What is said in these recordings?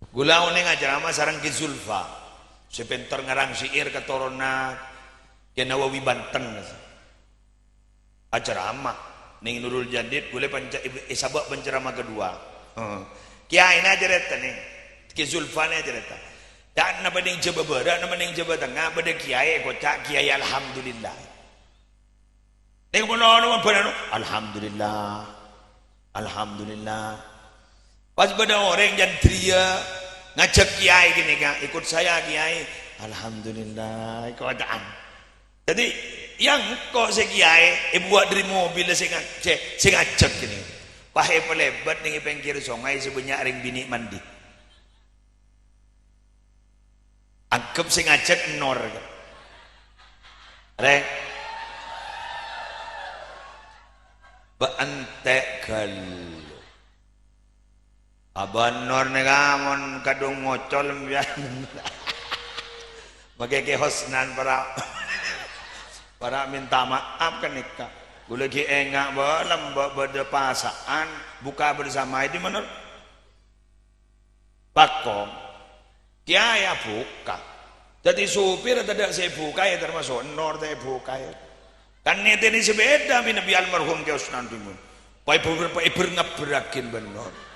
Gula one ngajarama sareng Ki Zulfa. Sepenter ngarang syair keturuna Ki Nawawi Banten. Ajarama ning Nurul Jadid gule sabab penceramah kedua. Kiai na cerita nih. Ki Zulfa na cerita. Dan na bading Jawa Barat, na bading Jawa Tengah, bading kiai kocak kiai alhamdulillah. Ning menawa benar alhamdulillah. Alhamdulillah. Pas pada orang yang tria ngajak kiai gini kan, ikut saya kiai, alhamdulillah, keadaan. Jadi yang kok si kiai, buat dari mobil si ngajak gini, pakai pelebat nih pinggir sungai sebanyak ring bini mandi. Anggap si ngajak nor, reng, beantek gal. Abang Nur ni kamon kadung ngocol mbian. Magege hosnan para minta maaf kan nikah. Gula ki engak balam berde pasaan buka bersama itu menur. Pakong. Kiai buka. Jadi supir tidak saya buka ya termasuk Nur saya buka ya. Kan ini sebeda min Nabi almarhum ke hosnan timun. Pai ngaberakin benar.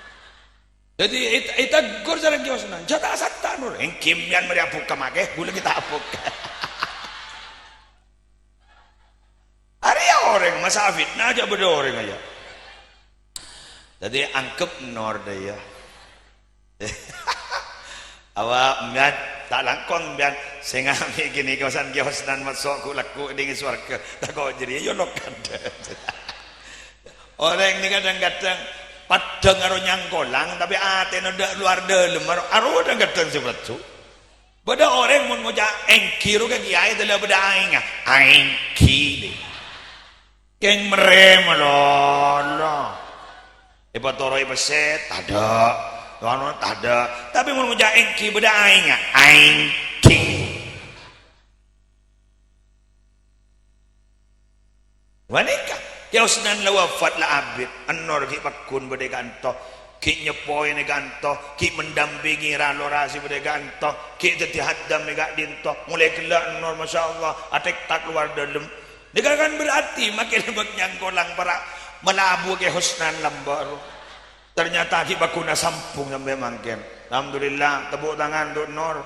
Jadi itu gur jalan kiosnan jatah asata nur engkimian meri buka make gula kita buka area orang masa fitnah aja beda orang aja jadi angkep nor daya awak mbian tak langkong mbian sehingga gini kiosnan masuk laku dengan suarga tak kau jadi yo lokan orang ini kadang-kadang padang karo nyangkolang tapi atene ndak luar dalem aro udah gedeng sebetu beda orang mun ngoja engkiru ke kiai tele beda aing engki keng merem lolo ipatoro ipeset ada ono ada tapi mun ngoja engki beda aing engki wanita Yausnan la wafat la abid anor ki pakun bade kanto ki nyepoi ne kanto ki mendampingi ralorasi bade kanto ki dadi haddam gak dinto mulai gelak anor masyaallah atek tak keluar dalam kan berarti makin lebek nyangkolang para melabu ke husnan lambar ternyata ki bakuna sampung sampai mangken alhamdulillah tepuk tangan untuk Nur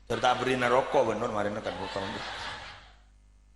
serta beri rokok bener mari kan